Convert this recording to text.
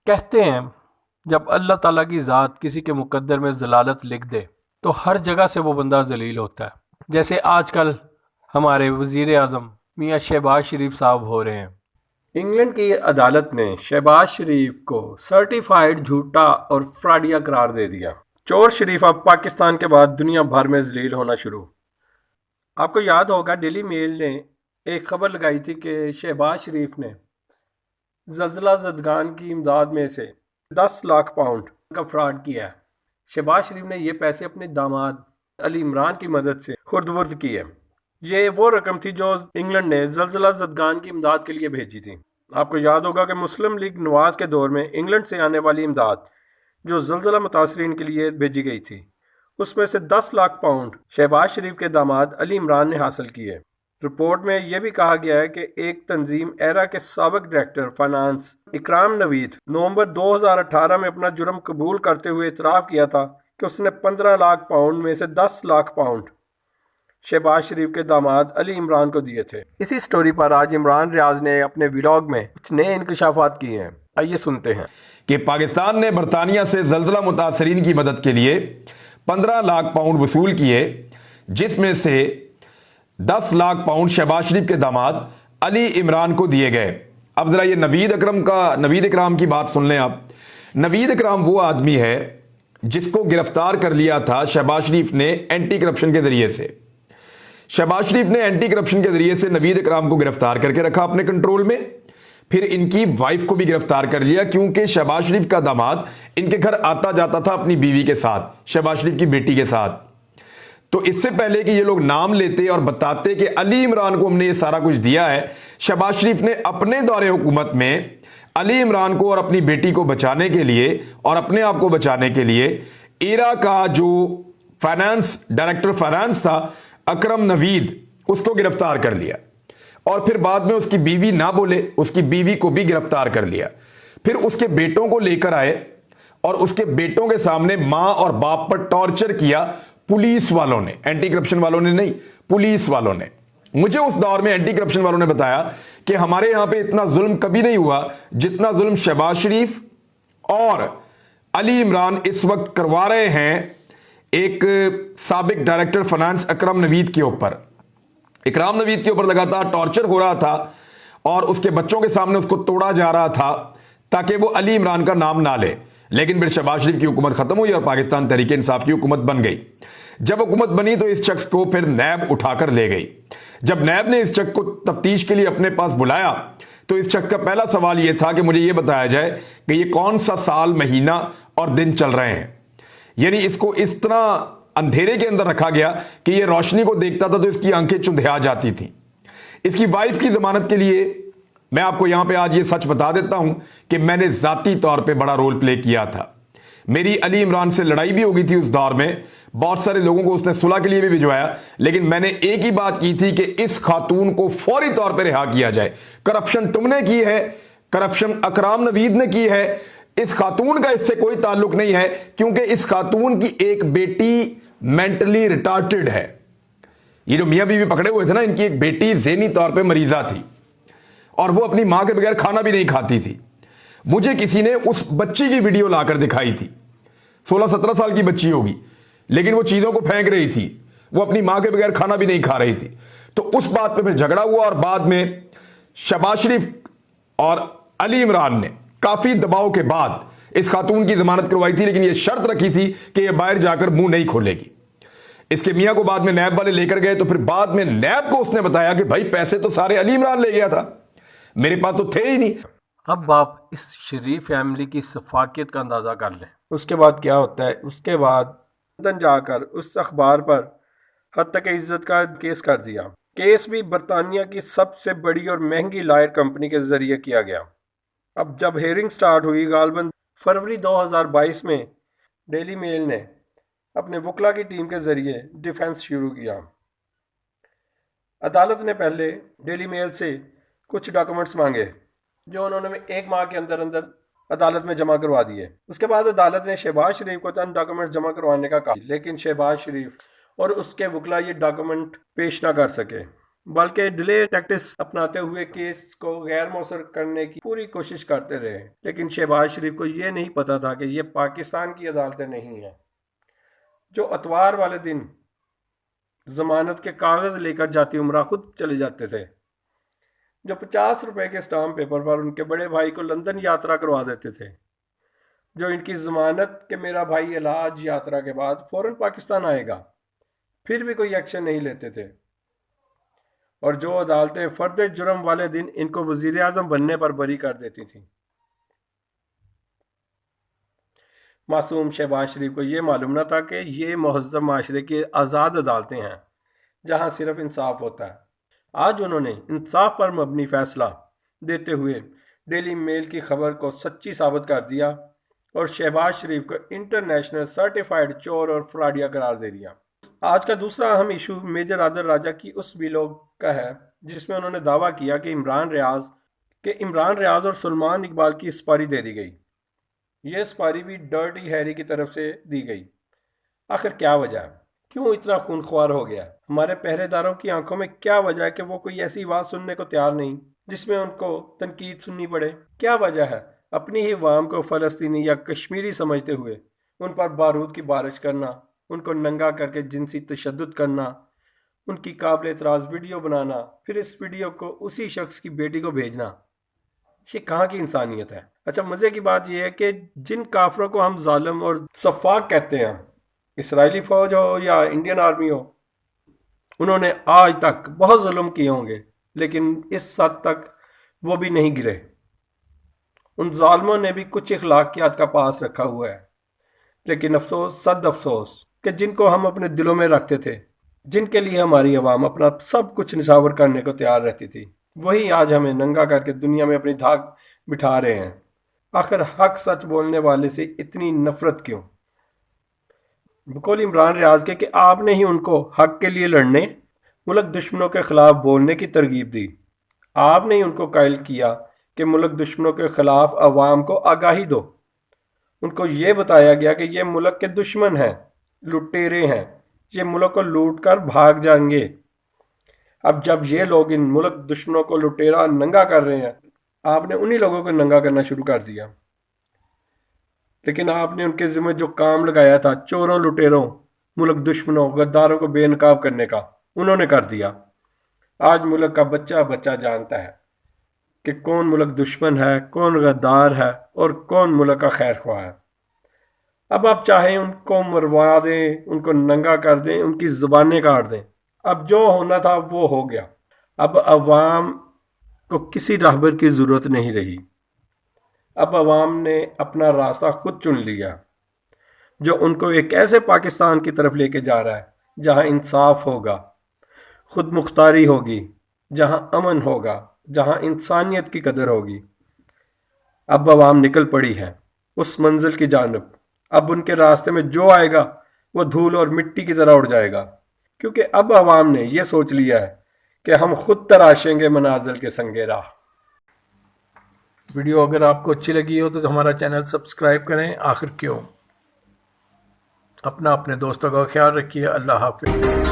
کہتے ہیں جب اللہ تعالیٰ کی ذات کسی کے مقدر میں ضلالت لکھ دے تو ہر جگہ سے وہ بندہ ذلیل ہوتا ہے، جیسے آج کل ہمارے وزیر اعظم میاں شہباز شریف صاحب ہو رہے ہیں۔ انگلینڈ کی عدالت نے شہباز شریف کو سرٹیفائیڈ جھوٹا اور فراڈیا قرار دے دیا۔ چور شریف اب پاکستان کے بعد دنیا بھر میں ذلیل ہونا شروع۔ آپ کو یاد ہوگا ڈیلی میل نے ایک خبر لگائی تھی کہ شہباز شریف نے زلزلہ زدگان کی امداد میں سے 10 لاکھ پاؤنڈ کا فراڈ کیا ہے۔ شہباز شریف نے یہ پیسے اپنے داماد علی عمران کی مدد سے خرد برد کی ہے۔ یہ وہ رقم تھی جو انگلینڈ نے زلزلہ زدگان کی امداد کے لیے بھیجی تھی۔ آپ کو یاد ہوگا کہ مسلم لیگ نواز کے دور میں انگلینڈ سے آنے والی امداد جو زلزلہ متاثرین کے لیے بھیجی گئی تھی، اس میں سے 10 لاکھ پاؤنڈ شہباز شریف کے داماد علی عمران نے حاصل کیے۔ رپورٹ میں یہ بھی کہا گیا ہے کہ ایک تنظیم ایرا کے سابق ڈائریکٹر فائنانس اکرام نوید نومبر 2018 میں اپنا جرم قبول کرتے ہوئے اعتراف کیا تھا کہ اس نے 15 لاکھ پاؤنڈ میں سے 10 لاکھ پاؤنڈ شہباز شریف کے داماد علی عمران کو دیے تھے۔ اسی سٹوری پر آج عمران ریاض نے اپنے ولاگ میں کچھ نئے انکشافات کیے ہیں، آئیے سنتے ہیں۔ کہ پاکستان نے برطانیہ سے زلزلہ متاثرین کی مدد کے لیے 15 لاکھ پاؤنڈ وصول کیے، جس میں سے 10 لاکھ پاؤنڈ شہباز شریف کے داماد علی عمران کو دیے گئے۔ اب ذرا یہ نوید اکرام کی بات سن لیں آپ۔ نوید اکرام وہ آدمی ہے جس کو گرفتار کر لیا تھا شہباز شریف نے اینٹی کرپشن کے ذریعے سے۔ شہباز شریف نے اینٹی کرپشن کے ذریعے سے نوید اکرام کو گرفتار کر کے رکھا اپنے کنٹرول میں، پھر ان کی وائف کو بھی گرفتار کر لیا، کیونکہ شہباز شریف کا داماد ان کے گھر آتا جاتا تھا اپنی بیوی کے ساتھ، شہباز شریف کی بیٹی کے ساتھ۔ تو اس سے پہلے کہ یہ لوگ نام لیتے اور بتاتے کہ علی عمران کو ہم نے یہ سارا کچھ دیا ہے، شہباز شریف نے اپنے دور حکومت میں علی عمران کو اور اپنی بیٹی کو بچانے کے لیے اور اپنے آپ کو بچانے کے لیے ایرا کا جو ڈائریکٹر فائنانس تھا اکرم نوید، اس کو گرفتار کر لیا، اور پھر بعد میں اس کی بیوی نہ بولے، اس کی بیوی کو بھی گرفتار کر لیا۔ پھر اس کے بیٹوں کو لے کر آئے اور اس کے بیٹوں کے سامنے ماں اور باپ پر ٹارچر کیا پولیس والوں نے، اینٹی کرپشن والوں نے نہیں، پولیس والوں نے۔ مجھے اس دور میں اینٹی کرپشن والوں نے بتایا کہ ہمارے یہاں پہ اتنا ظلم کبھی نہیں ہوا جتنا ظلم شہباز شریف اور علی عمران اس وقت کروا رہے ہیں ایک سابق ڈائریکٹر فائنانس اکرم نوید کے اوپر۔ اکرام نوید کے اوپر لگاتار ٹارچر ہو رہا تھا اور اس کے بچوں کے سامنے اس کو توڑا جا رہا تھا تاکہ وہ علی عمران کا نام نہ لے، لیکن پھر شہباز شریف کی حکومت ختم ہوئی اور پاکستان تحریک انصاف کی حکومت بن گئی۔ جب حکومت بنی تو اس شخص کو پھر نیب اٹھا کر لے گئی۔ جب نیب نے اس شخص کو تفتیش کے لیے اپنے پاس بلایا تو اس شخص کا پہلا سوال یہ تھا کہ مجھے یہ بتایا جائے کہ یہ کون سا سال، مہینہ اور دن چل رہے ہیں۔ یعنی اس کو اس طرح اندھیرے کے اندر رکھا گیا کہ یہ روشنی کو دیکھتا تھا تو اس کی آنکھیں چندھیا جاتی تھیں۔ اس کی وائف کی ضمانت کے لیے میں آپ کو یہاں پہ آج یہ سچ بتا دیتا ہوں کہ میں نے ذاتی طور پہ بڑا رول پلے کیا تھا۔ میری علی عمران سے لڑائی بھی ہو گئی تھی اس دور میں، بہت سارے لوگوں کو اس نے صلح کے لیے بھی بھجوایا، لیکن میں نے ایک ہی بات کی تھی کہ اس خاتون کو فوری طور پہ رہا کیا جائے۔ کرپشن تم نے کی ہے، کرپشن اکرام نوید نے کی ہے، اس خاتون کا اس سے کوئی تعلق نہیں ہے، کیونکہ اس خاتون کی ایک بیٹی مینٹلی ریٹارڈڈ ہے۔ یہ جو میاں بیوی پکڑے ہوئے تھے نا، ان کی ایک بیٹی ذہنی طور پہ مریضہ تھی اور وہ اپنی ماں کے بغیر کھانا بھی نہیں کھاتی تھی۔ مجھے کسی نے اس بچی کی ویڈیو لا کر دکھائی تھی، 16-17 سال کی بچی ہوگی، لیکن وہ چیزوں کو پھینک رہی تھی، وہ اپنی ماں کے بغیر کھانا بھی نہیں کھا رہی تھی۔ تو اس بات پہ پھر جھگڑا ہوا اور بعد میں شہباز شریف اور علی عمران نے کافی دباؤ کے بعد اس خاتون کی ضمانت کروائی تھی، لیکن یہ شرط رکھی تھی کہ یہ باہر جا کر منہ نہیں کھولے گی۔ اس کے میاں کو بعد میں نیب والے لے کر گئے تو پھر بعد میں نیب کو اس نے بتایا کہ بھائی پیسے تو سارے علی عمران لے گیا تھا، میرے پاس تو تھے ہی نہیں۔ اب آپ اس شریف فیملی کی سفاکیت کا اندازہ کر لیں۔ اس کے بعد کیا ہوتا ہے؟ اس کے بعد لندن جا کر اس اخبار پر حد عزت کا کیس کر دیا۔ کیس بھی برطانیہ کی سب سے بڑی اور مہنگی لائر کمپنی کے ذریعے کیا گیا۔ اب جب ہیئرنگ سٹارٹ ہوئی غالباً فروری 2022 میں، ڈیلی میل نے اپنے وکلا کی ٹیم کے ذریعے ڈیفنس شروع کیا۔ عدالت نے پہلے ڈیلی میل سے کچھ ڈاکومنٹس مانگے جو انہوں نے 1 ماہ کے اندر عدالت میں جمع کروا دیے۔ اس کے بعد عدالت نے شہباز شریف کو چند ڈاکومنٹ جمع کروانے کا کہا، لیکن شہباز شریف اور اس کے وکلا یہ ڈاکومنٹ پیش نہ کر سکے۔ بلکہ ڈیلے ٹیکٹکس اپناتے ہوئے کیس کو غیر مؤثر کرنے کی پوری کوشش کرتے رہے، لیکن شہباز شریف کو یہ نہیں پتا تھا کہ یہ پاکستان کی عدالتیں نہیں ہیں جو اتوار والے دن ضمانت کے کاغذ لے کر جاتی عمرہ خود چلے جاتے تھے، جو 50 روپے کے اسٹامپ پیپر پر ان کے بڑے بھائی کو لندن یاترا کروا دیتے تھے، جو ان کی ضمانت کہ میرا بھائی علاج یاترا کے بعد فوراً پاکستان آئے گا، پھر بھی کوئی ایکشن نہیں لیتے تھے، اور جو عدالتیں فرد جرم والے دن ان کو وزیر اعظم بننے پر بری کر دیتی تھیں۔ معصوم شہباز شریف کو یہ معلوم نہ تھا کہ یہ مہذب معاشرے کی آزاد عدالتیں ہیں جہاں صرف انصاف ہوتا ہے۔ آج انہوں نے انصاف پر مبنی فیصلہ دیتے ہوئے ڈیلی میل کی خبر کو سچی ثابت کر دیا اور شہباز شریف کو انٹرنیشنل سرٹیفائیڈ چور اور فراڈیا قرار دے دیا۔ آج کا دوسرا اہم ایشو میجر عادل راجہ کی اس ویلوگ کا ہے جس میں انہوں نے دعویٰ کیا کہ عمران ریاض اور سلمان اقبال کی سپاری دے دی گئی۔ یہ سپاری بھی ڈرٹی ہیری کی طرف سے دی گئی۔ آخر کیا وجہ ہے؟ کیوں اتنا خونخوار ہو گیا؟ ہمارے پہرے داروں کی آنکھوں میں کیا وجہ ہے کہ وہ کوئی ایسی بات سننے کو تیار نہیں جس میں ان کو تنقید سننی پڑے؟ کیا وجہ ہے اپنی ہی عوام کو فلسطینی یا کشمیری سمجھتے ہوئے ان پر بارود کی بارش کرنا، ان کو ننگا کر کے جنسی تشدد کرنا، ان کی قابل اعتراض ویڈیو بنانا، پھر اس ویڈیو کو اسی شخص کی بیٹی کو بھیجنا؟ یہ کہاں کی انسانیت ہے؟ اچھا، مزے کی بات یہ ہے کہ جن کافروں کو ہم ظالم اور سفاک کہتے ہیں، اسرائیلی فوج ہو یا انڈین آرمی ہو، انہوں نے آج تک بہت ظلم کیے ہوں گے لیکن اس حد تک وہ بھی نہیں گرے۔ ان ظالموں نے بھی کچھ اخلاقیات کا پاس رکھا ہوا ہے، لیکن افسوس، صد افسوس کہ جن کو ہم اپنے دلوں میں رکھتے تھے، جن کے لیے ہماری عوام اپنا سب کچھ نچھاور کرنے کو تیار رہتی تھی، وہی آج ہمیں ننگا کر کے دنیا میں اپنی دھاک بٹھا رہے ہیں۔ آخر حق سچ بولنے والے سے اتنی نفرت کیوں؟ بقول عمران ریاض کے کہ آپ نے ہی ان کو حق کے لیے لڑنے، ملک دشمنوں کے خلاف بولنے کی ترغیب دی۔ آپ نے ہی ان کو قائل کیا کہ ملک دشمنوں کے خلاف عوام کو آگاہی دو۔ ان کو یہ بتایا گیا کہ یہ ملک کے دشمن ہیں، لٹیرے ہیں، یہ ملک کو لوٹ کر بھاگ جائیں گے۔ اب جب یہ لوگ ان ملک دشمنوں کو لٹیرا ننگا کر رہے ہیں، آپ نے انہی لوگوں کو ننگا کرنا شروع کر دیا۔ لیکن آپ نے ان کے ذمہ جو کام لگایا تھا چوروں، لٹیروں، ملک دشمنوں، غداروں کو بے نقاب کرنے کا، انہوں نے کر دیا۔ آج ملک کا بچہ بچہ جانتا ہے کہ کون ملک دشمن ہے، کون غدار ہے اور کون ملک کا خیر خواہ ہے۔ اب آپ چاہیں ان کو مروا دیں، ان کو ننگا کر دیں، ان کی زبانیں کاٹ دیں، اب جو ہونا تھا وہ ہو گیا۔ اب عوام کو کسی راہبر کی ضرورت نہیں رہی۔ اب عوام نے اپنا راستہ خود چن لیا، جو ان کو ایک ایسے پاکستان کی طرف لے کے جا رہا ہے جہاں انصاف ہوگا، خود مختاری ہوگی، جہاں امن ہوگا، جہاں انسانیت کی قدر ہوگی۔ اب عوام نکل پڑی ہے اس منزل کی جانب۔ اب ان کے راستے میں جو آئے گا وہ دھول اور مٹی کی طرح اڑ جائے گا، کیونکہ اب عوام نے یہ سوچ لیا ہے کہ ہم خود تراشیں گے منازل کے سنگ راہ۔ ویڈیو اگر آپ کو اچھی لگی ہو تو ہمارا چینل سبسکرائب کریں۔ آخر کیوں؟ اپنے دوستوں کا خیال رکھیے۔ اللہ حافظ۔